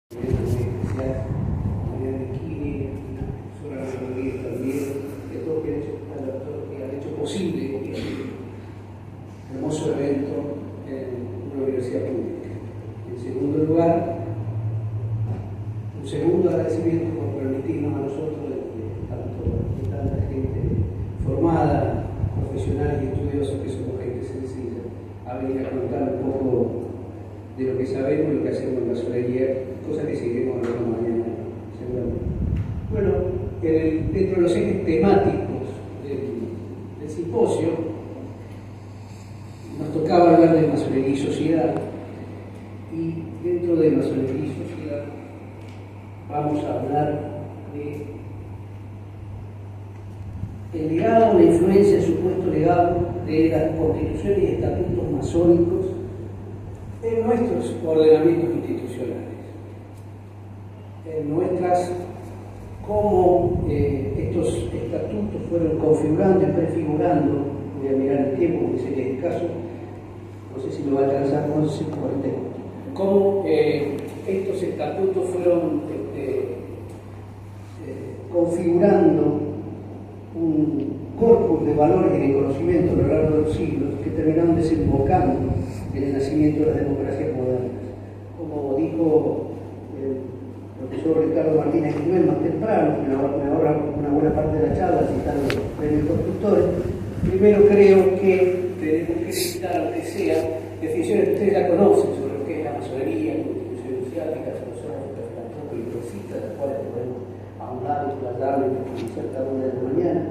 especial María Bikini, Sora Rodríguez también, de todos los que han hecho posible este hermoso evento en una universidad pública. En segundo lugar, un segundo agradecimiento por permitirnos a nosotros, de tanta gente formada, profesionales y estudiosos que somos gente sencilla, a venir a contar un poco de lo que sabemos y lo que hacemos en masonería, cosa que seguiremos hablando mañana, seguramente. Bueno, dentro de los ejes temáticos del simposio, nos tocaba hablar de masonería y sociedad, y dentro de masonería y sociedad vamos a hablar de el legado, la influencia, el supuesto legado de las constituciones y estatutos masónicos en nuestros ordenamientos institucionales, en nuestras, cómo estos estatutos fueron configurando y prefigurando. Voy a mirar el tiempo porque sería escaso, no sé si me va a alcanzar, no sé si por el tiempo, cómo estos estatutos fueron configurando un corpus de valores y de conocimiento a lo largo de los siglos que terminaron desembocando en el nacimiento de las democracias modernas. Como dijo el profesor Ricardo Martínez Esquivel más temprano, que me ahorra una buena parte de la charla citando los premios constructores, primero creo que tenemos que citar, aunque sea, definiciones que ustedes ya conocen sobre lo que es la masonería, la constitución iniciática, filosófica, filantrópica y progresista, de las cuales podemos hablar y tratarlo y profundizar cada una de la mañana.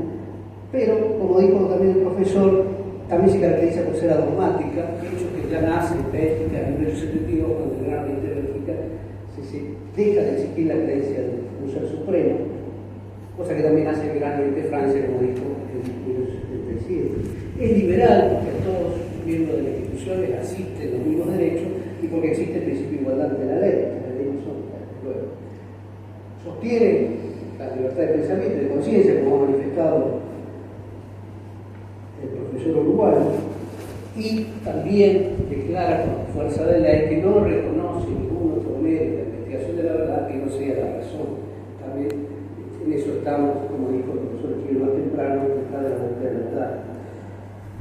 Pero, como dijo también el profesor, también se caracteriza por ser adogmática, hecho que ya nace en Bélgica en 1872, cuando el Gran Oriente de Bélgica se deja de existir la creencia de un ser supremo, cosa que también hace el Gran Oriente de Francia, como dijo en 1877. Es liberal porque a todos los miembros de las instituciones asisten los mismos derechos y porque existe el principio de igualdad ante la ley, la ley no son luego. Sostiene la libertad de pensamiento y de conciencia, como ha manifestado el profesor uruguayo, y también declara con fuerza de ley que no reconoce ningún otro medio de investigación de la verdad que no sea la razón. También en eso estamos, como dijo el profesor Esquivel más temprano, está de la búsqueda de la verdad.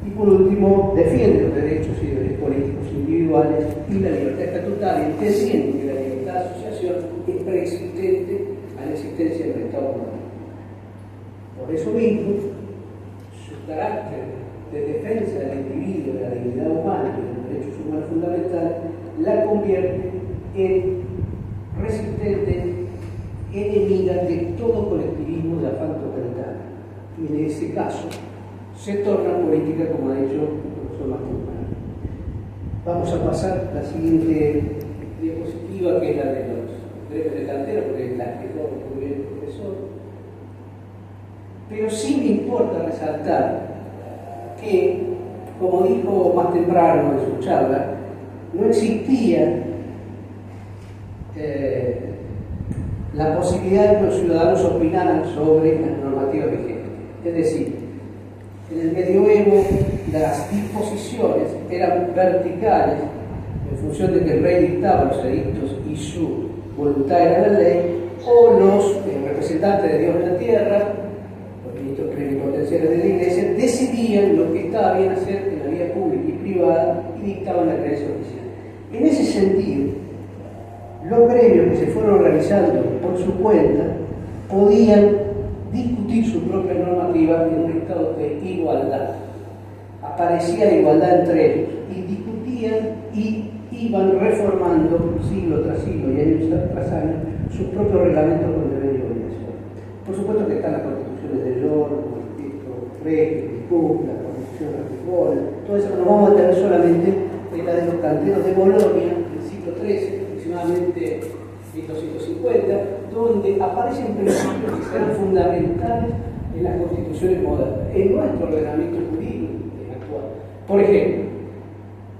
Y por último, defiende los derechos y deberes políticos individuales y la libertad estatutaria, entendiendo que la libertad de asociación es preexistente a la existencia del Estado moderno. Por eso mismo, su carácter de defensa del individuo, de la dignidad humana y de los derechos humanos fundamentales, la convierte en resistente, enemiga de todo colectivismo de afán totalitario. Y en ese caso, se torna política, como ha dicho el profesor más temprano. Vamos a pasar a la siguiente diapositiva, que es la de los derechos de cantera, porque la explicó muy bien el profesor. Pero sí me importa resaltar que, como dijo más temprano en su charla, no existía la posibilidad de que los ciudadanos opinaran sobre las normativas vigentes. Es decir, en el medioevo las disposiciones eran verticales en función de que el rey dictaba los edictos y su voluntad era la ley, o los representantes de Dios en la tierra, los ministros plenipotenciarios de la Iglesia, decidían lo que estaba bien hacer en la vida pública y privada y dictaban la creencia oficial. En ese sentido, los gremios que se fueron organizando por su cuenta podían discutir su propia normativa en un estado de igualdad. Aparecía la igualdad entre ellos y discutían y iban reformando siglo tras siglo y año tras año sus propios reglamentos con deber y obligación. Por supuesto que están las constituciones de York, el Rey, el Cook, la constitución de Ripoll, todo eso. Nos vamos a tener solamente en la de los canteros de Bolonia del siglo XIII, aproximadamente 1250, donde aparecen principios que serán fundamentales en las constituciones modernas, en nuestro ordenamiento jurídico actual. Por ejemplo,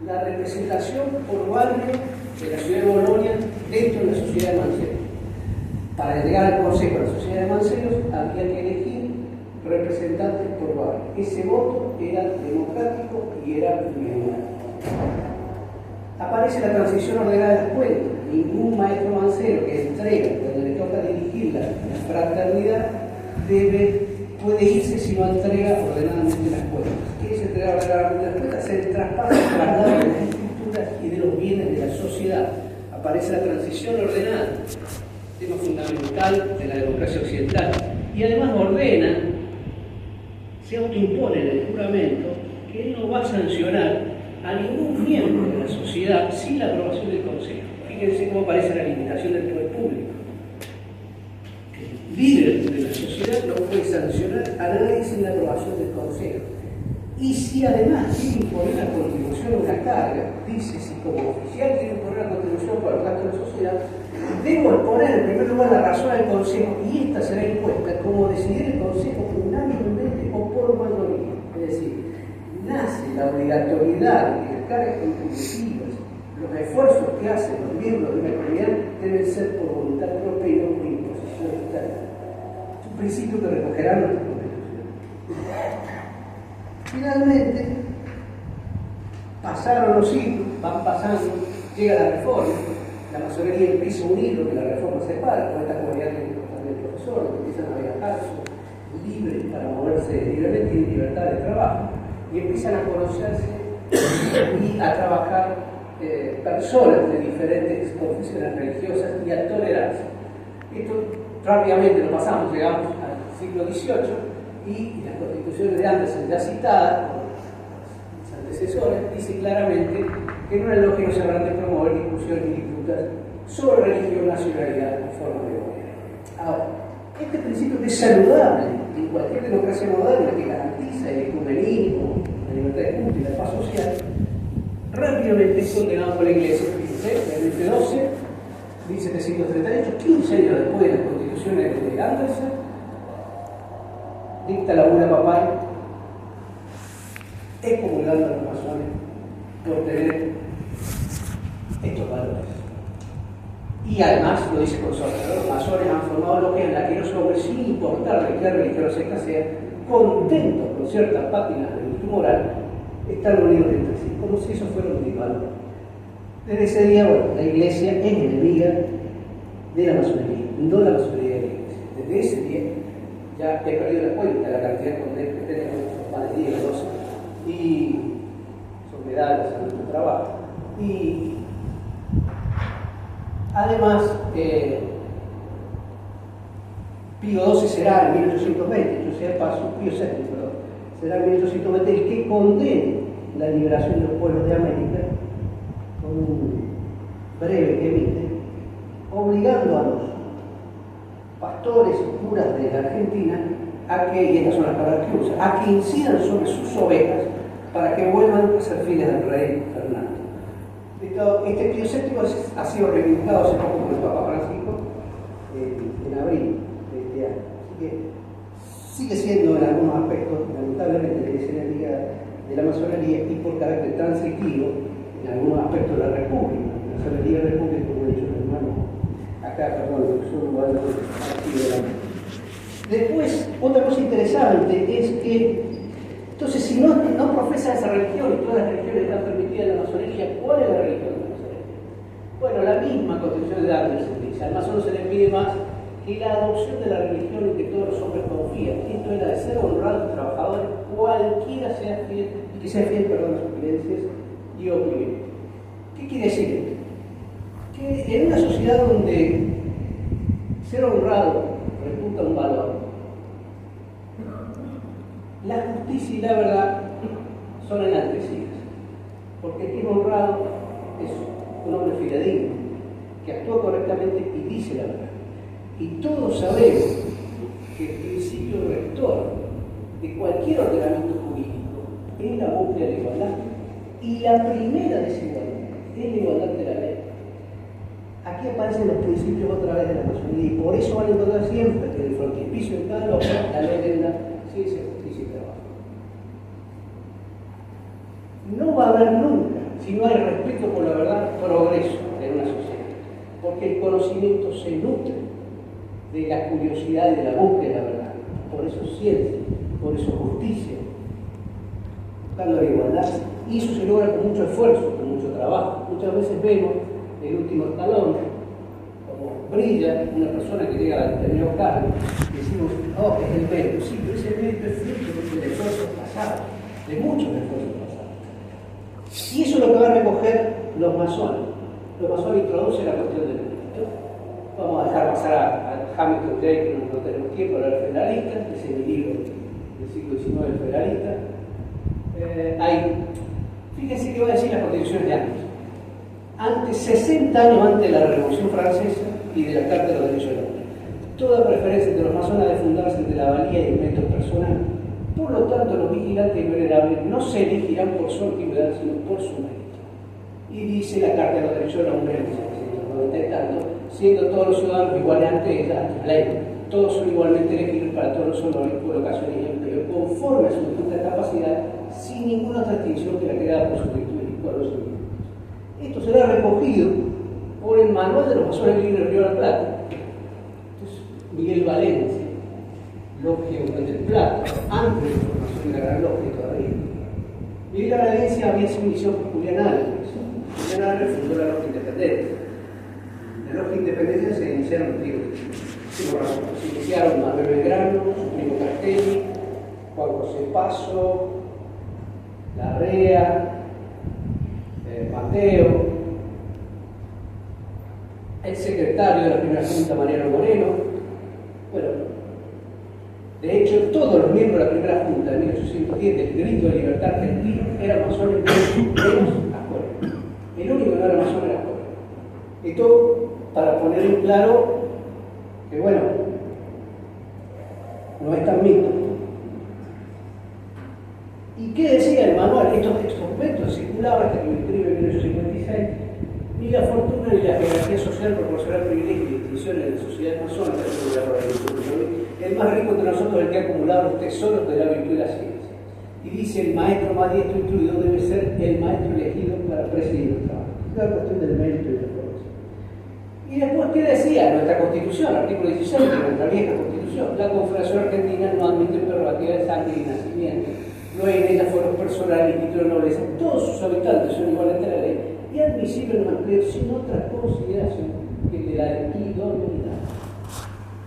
la representación por barrio de la ciudad de Bolonia dentro de la sociedad de Manceros. Para llegar al consejo de la sociedad de Manceros había que elegir representantes por barrio. Ese voto era democrático y era unional. Aparece la transición ordenada de las cuentas. Ningún maestro mancero que entrega, cuando le toca dirigir la fraternidad, puede irse si no entrega ordenadamente las cuentas. ¿Qué es entregar ordenadamente las cuentas? Es el traspaso de las estructuras y de los bienes de la sociedad. Aparece la transición ordenada, tema fundamental de la democracia occidental. Y además ordena, se autoimpone en el juramento, que él no va a sancionar a ningún miembro de la sociedad sin la aprobación del Consejo. Fíjense cómo aparece la limitación del poder público. El líder de la sociedad no puede sancionar a nadie sin la aprobación del Consejo. Y si además quiere imponer una contribución o una carga, dice, si como oficial quiere imponer una contribución para el gasto de la sociedad, debo exponer en primer lugar la razón al Consejo y esta será impuesta como decidir el Consejo unánimemente o por mayoría. Es decir, nace la obligatoriedad de que las cargas contributivas, los esfuerzos que hacen los miembros de una comunidad deben ser por voluntad propia y no por imposición externa. Es un principio que recogerá nuestra Constitución. Finalmente, pasaron los siglos, van pasando, llega la reforma, la masonería empieza a unir lo que la reforma separa, con esta comunidad que también profesores, que empiezan a viajar, son libres para moverse libremente y en libertad de trabajo, y empiezan a conocerse y a trabajar personas de diferentes confesiones religiosas y a tolerarse. Esto rápidamente lo pasamos, llegamos al siglo XVIII y las constituciones de Anderson ya citadas por los antecesores dice claramente que no es lo que no se habrán de promover discusiones y disputas sobre religión, nacionalidad o forma de gobierno. Ahora, este principio que es saludable en cualquier democracia moderna que garantiza el ecumenismo, la libertad de culto y la paz social, rápidamente es condenado por la Iglesia. En el 12, 1738, 15 años después de las constituciones de Anderson, dicta la bula papal excomulgando a los masones por tener estos valores. Y además, lo dice con sorpresa, los masones han formado lo que en la que los hombres, sin importar de qué religión secta sea, contentos con ciertas páginas de virtud moral, están unidos entre sí, como si eso fuera un rival. Desde ese día, bueno, la Iglesia es enemiga de la masonería, no la masonería de la Iglesia. Desde ese día, ya he perdido la cuenta de la cantidad de condenas que tenemos, más de 10 o 12, y son medallas a nuestro trabajo. Y además, Pío XII será en 1820, yo sea paso, Pío VII, perdón, será en 1820 el que condene la liberación de los pueblos de América con un breve que emite, obligando a los pastores y curas de la Argentina a que, y estas son las palabras que usa, a que incidan sobre sus ovejas para que vuelvan a ser fieles al rey Fernando. Este Pío VII ha sido reivindicado hace poco por el Papa Francisco en abril de este año. Así que sigue siendo en algunos aspectos, lamentablemente, la Iglesia enemiga de la masonería y por carácter transitivo en algunos aspectos de la República. La masonería de la República, como he dicho, hermano, acá, perdón, solo voy a dar aquí delante. Después, otra cosa interesante es que, entonces, si no profesa esa religión y todas las religiones están permitidas en la masonería, ¿cuál es la religión de la masonería? Bueno, la misma Constitución de Anderson dice, al masón se le pide más que la adopción de la religión en que todos los hombres confían. Esto era de ser honrados y trabajadores, cualquiera sea fiel, y que sea fiel, perdón, a sus creencias y opiniones. ¿Qué quiere decir esto? Que en una sociedad donde ser honrado resulta un valor, la justicia y la verdad son enaltecidas, porque el que es honrado es un hombre fidedigno, que actúa correctamente y dice la verdad. Y todos sabemos que el principio rector de cualquier ordenamiento jurídico es la búsqueda de la igualdad, y la primera desigualdad es la igualdad de la ley. Aquí aparecen los principios otra vez de la masonería, y por eso van a encontrar siempre que en el frontispicio de cada local la ley de la ciencia, justicia y trabajo. No va a haber nunca, si no hay respeto por la verdad, progreso en una sociedad, porque el conocimiento se nutre de la curiosidad y de la búsqueda de la verdad. Por eso ciencia, por eso justicia, buscando la igualdad, y eso se logra con mucho esfuerzo, con mucho trabajo. Muchas veces vemos el último escalón como brilla una persona que llega al determinado cargo, y decimos, oh, es el mérito. Sí, pero ese mérito es fruto del esfuerzo pasado, de muchos esfuerzos pasados. Y eso es lo que van a recoger los masones. Los masones introducen la cuestión del mérito. Vamos a dejar pasar a Hamilton Jay, que no tenemos tiempo, a los federalistas, ese es mi libro del siglo XIX, el federalista. Fíjense que va a decir las constituciones de antes, 60 años antes de la Revolución Francesa y de la Carta de los Derechos del Hombre. Toda preferencia de los masones de fundarse entre la valía y el mérito personal. Por lo tanto, los vigilantes invulnerables no se elegirán por su antigüedad, sino por su mérito. Y dice la Carta de los Derechos del Hombre, en 1790 y tanto, siendo todos los ciudadanos iguales ante la ley. Todos son igualmente elegibles para todos los honores, colocación y empleo, conforme a su justa capacidad, sin ninguna otra distinción que la creada por su virtud y por los sentimientos. Esto será recogido por el manual de los masones libres de Río de la Plata. Entonces, Miguel Valencia, Logia del Plata, antes de la formación de la Gran Logia todavía. Miguel Valencia había sido iniciado por Julián Álvarez. Julián Álvarez fundó la Logia Independencia. La Logia Independencia se iniciaron, se iniciaron Manuel Belgrano, Primo Castelli, Juan José Paso, Larrea, Mateo, el secretario de la primera junta, Mariano Moreno. Bueno, de hecho, todos los miembros de la primera junta de 1810 del Grito de Libertad Argentino eran masones, menos Ascuero. El único que no era masón era Ascuero. Esto para poner en claro que, bueno, no es tan mito. ¿Y qué decía el manual? Estos documentos circulaban hasta que lo escribe en 1856. Ni la fortuna ni la jerarquía social proporcionan privilegios y distinciones en la sociedad masónica. El más rico entre nosotros es el que ha acumulado los tesoros de la virtud y la ciencia. Y dice, el maestro más diestro instruido debe ser el maestro elegido para presidir el trabajo. Es la cuestión del mérito y la formación. Y después, ¿qué decía nuestra Constitución? Artículo 16 de nuestra vieja Constitución. La Confederación Argentina no admite prerrogativa de sangre y nacimiento. No hay en ella fueros personales ni título de nobleza. Todos sus habitantes son iguales ante la ley y admisibles no empleo sin otra consideración que de la idoneidad.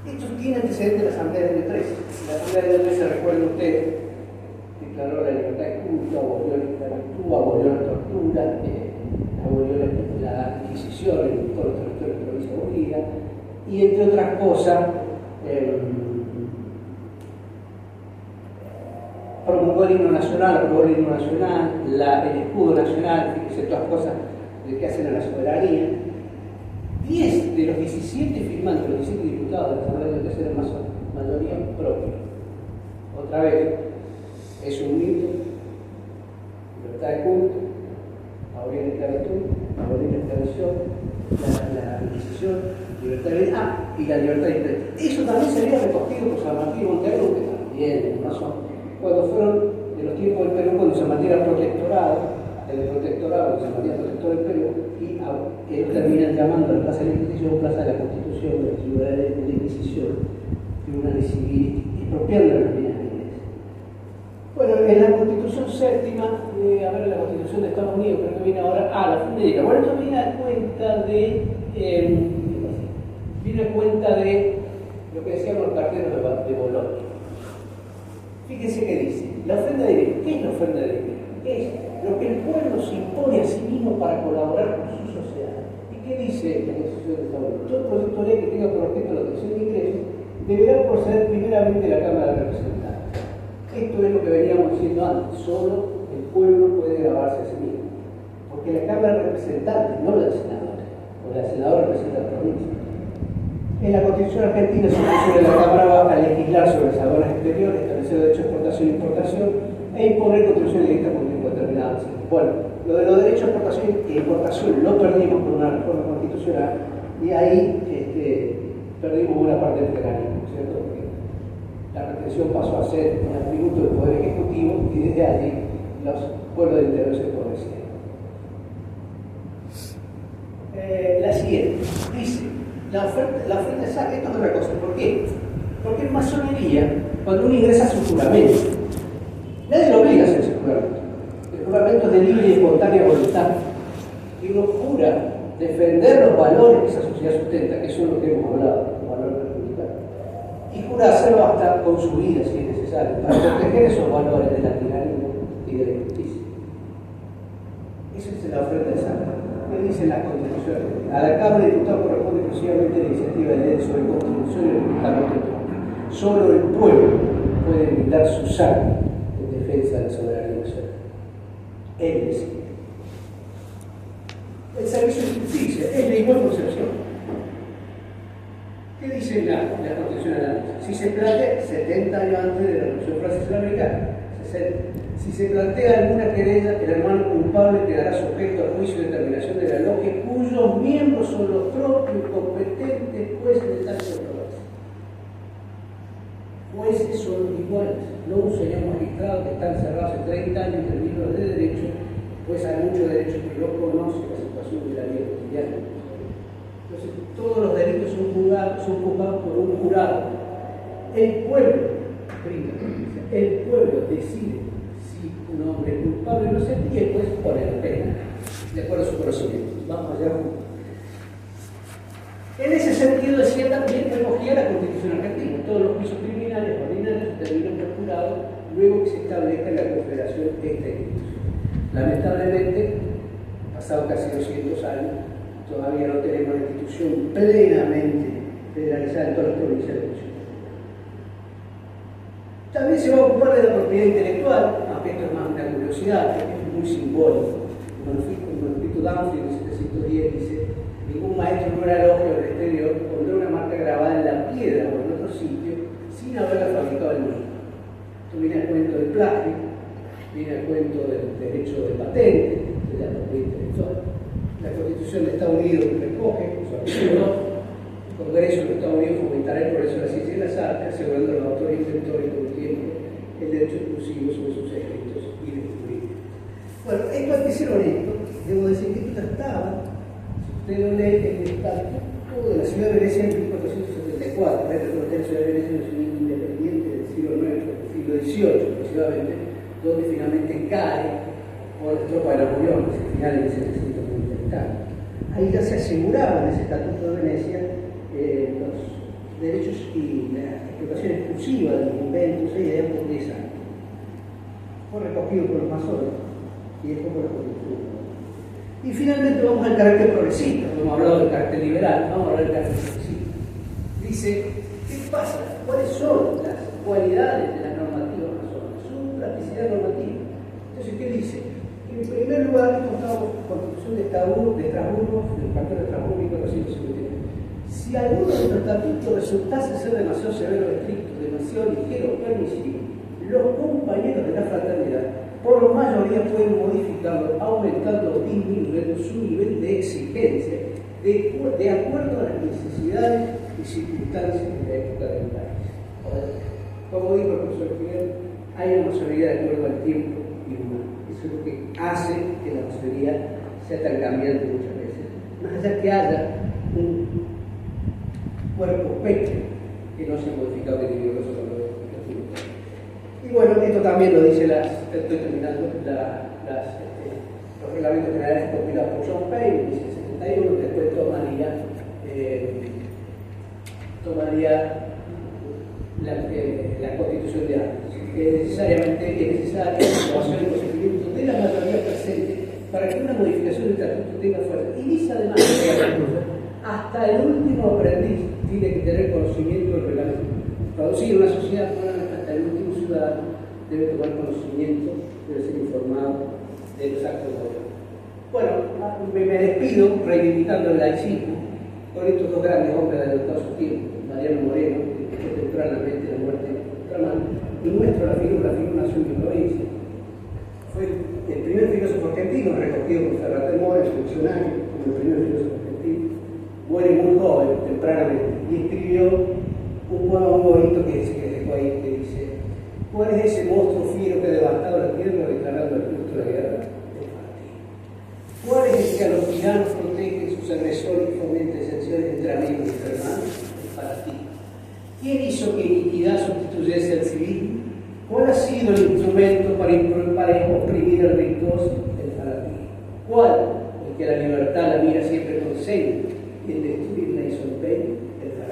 Esto tiene antecedentes de la Asamblea de 13. La Asamblea de 13, recuerden ustedes, declaró la libertad de culto, abolió la esclavitud, abolió la tortura, abolió la Inquisición en todos los territorios de la provincia de Bolivia, y entre otras cosas, promulgó el himno nacional, aprobó el himno nacional, el escudo nacional, fíjense todas cosas que hacen a la soberanía. 10 de los 17 firmantes, los 17 diputados de la Asamblea de Tercera mayoría propia. Otra vez, es un mito, libertad de culto, abolir la esclavitud, abolir la esclavitud, la Inquisición, libertad de y la libertad de imprenta. Eso también sería recogido por San Martín Monteagudo, que también masón. Cuando fueron de los tiempos del Perú, cuando se mantiene protectorado, el protectorado, se mantiene protector del Perú, y ellos terminan llamando a la Plaza de la Inquisición, Plaza de la Constitución, de la Ciudad de la Inquisición, Tribunales Civiles, expropiando las minas de iglesia. Bueno, en la Constitución séptima, a ver, la Constitución de Estados Unidos, creo que viene ahora, la Fundérica. Bueno, esto viene a cuenta de lo que decían los carteros de Bolonia. Fíjense qué dice, la ofrenda directa. ¿Qué es la ofrenda directa? Es lo que el pueblo se impone a sí mismo para colaborar con su sociedad. ¿Y qué dice la Constitución de Estados Unidos? Todo proyecto de ley que tenga por objeto la obtención de ingresos deberá proceder primeramente de la Cámara de Representantes. Esto es lo que veníamos diciendo antes, solo el pueblo puede grabarse a sí mismo. Porque la Cámara de Representantes, no la de senadores, o la senadora representa la provincia. En la Constitución Argentina se menciona la Cámara Baja a legislar sobre las aduanas exteriores, establecer derechos de exportación e importación e imponer contribuciones directas por tiempo determinado. Bueno, lo de los derechos de exportación e importación lo perdimos por una reforma constitucional y ahí perdimos buena parte del mecanismo, ¿cierto? Porque la retención pasó a ser un atributo del Poder Ejecutivo y desde allí los pueblos del interior se empobrecieron. La siguiente dice. La ofrenda exacta, esto es otra cosa. ¿Por qué? Porque en masonería, cuando uno ingresa a su juramento, nadie lo obliga a hacer ese juramento. El juramento es de libre y espontánea voluntad. Y uno jura defender los valores que esa sociedad sustenta, que son los que hemos hablado, los valores republicanos, y jurárselo hasta con su vida, si es necesario, para proteger esos valores de la tiranía y de la injusticia. Esa es la oferta de Santa. ¿Qué dice la Constitución? A la Cámara de Diputados corresponde exclusivamente la iniciativa de ley sobre Constitución y reclutamiento de tropas. Solo el pueblo puede brindar su sangre en defensa de la soberanía nacional. Él decide. El servicio de justicia es de igual concepción. ¿Qué dice la Constitución alemana? Si se plantea, 70 años antes de la Revolución Francesa Americana, 60, si se plantea alguna querella, el hermano culpable quedará sujeto al juicio de determinación de la logia, cuyos miembros son los propios competentes jueces de tal controversia. Jueces son iguales, no un señor magistrado que está encerrado hace 30 años en libros de derecho, pues hay muchos derechos que no conoce la situación de la vida cotidiana. Entonces, todos los delitos son juzgados por un jurado. El pueblo, el pueblo decide si un hombre es culpable o no se y después pone la pena, de acuerdo a su conocimiento. Vamos allá. En ese sentido, decía también que recogía la Constitución argentina. Todos los juicios criminales ordinarios terminan por jurado luego que se establezca la confederación esta institución. Lamentablemente, pasado casi 200 años, todavía no tenemos una institución plenamente federalizada en todas las provincias de Chile. También se va a ocupar de la propiedad intelectual, aunque esto es más una curiosidad, porque es muy simbólico. El manuscrito Danfield de 710 dice: ningún maestro no era elogio del exterior pondrá una marca grabada en la piedra o en otro sitio sin haberla fabricado el mismo. Esto viene al cuento del plagio, viene al cuento del derecho de patente, de la propiedad intelectual. La Constitución de Estados Unidos recoge, en su artículo 2, el Congreso de Estados Unidos fomentará el progreso de la ciencia y las artes, asegurando a los autores e inventores con el tiempo el derecho exclusivo sobre sus escritos y descubrimientos. Bueno, esto al que hicieron esto, debo decir que esto estaba, si usted lo lee, en el estatuto de la ciudad de Venecia en 1474. Para esto la ciudad de Venecia es un ciudad independiente del siglo IX, del siglo XVIII aproximadamente, donde finalmente cae por las tropas de Napoleón, hacia finales de 1730. Ahí ya se aseguraba en ese estatuto de Venecia los derechos y la explotación exclusiva de los inventos e ideas por 10 años. Fue recogido por los masones y después por los constitucionales. Y finalmente vamos al carácter progresista. Hemos hablado del carácter liberal, vamos a hablar del carácter progresista. Dice, ¿qué pasa? ¿Cuáles son las cualidades de la normativa masónica? Su practicidad normativa. Entonces, ¿qué dice? En primer lugar, encontramos la Constitución de Estrasburgo, del Pacto de Estrasburgo, 1459. Si alguno de los estatutos resultase ser demasiado severo o estricto, demasiado ligero o permisivo, los compañeros de la fraternidad, por mayoría, pueden modificarlo, aumentando o disminuyendo su nivel de exigencia, de acuerdo a las necesidades y circunstancias de la época del país. Como dijo el profesor Figueroa, hay una masonería de acuerdo al tiempo y humano. Eso es lo que hace que la masonería sea tan cambiante muchas veces. Más allá que haya un cuerpo pétreo que no se ha modificado de niveloso con los y bueno, esto también lo dice estoy terminando, los reglamentos generales compilados por John Payne en 1971, después tomaría la Constitución de Artes, que necesariamente es necesaria la aprobación y consentimiento de la mayoría presente para que una modificación del estatuto tenga fuerza. Y dice además hasta el último aprendiz tiene que tener conocimiento del reglamento. Traducir una sociedad, hasta el último ciudadano debe tomar conocimiento, debe ser informado de los actos de gobierno. Bueno, me despido reivindicando el laicismo con estos dos grandes hombres adelantados a su tiempo, Mariano Moreno, que dejó tempranamente la muerte de Ultramar, y nuestro, la figura nació en mi provincia. Fue el primer filósofo argentino recogido por Ferrater Mora, el diccionario, como el primer filósofo argentino. Muere muy joven, tempranamente, y escribió un poema muy bonito que dejó ahí, que dice: ¿cuál es ese monstruo fiero que ha devastado la tierra declarando el culto de la guerra? El partido. ¿Cuál es el que a los tiranos protege sus agresores y fomenta exenciones entre amigos y hermanos? El partido. ¿Quién hizo que iniquidad sustituyese al civismo? ¿Cuál ha sido el instrumento para oprimir al virtuoso? El fanatismo. ¿Cuál? El que la libertad la mira siempre con celo y en destruirla hizo el imperio, el fracaso.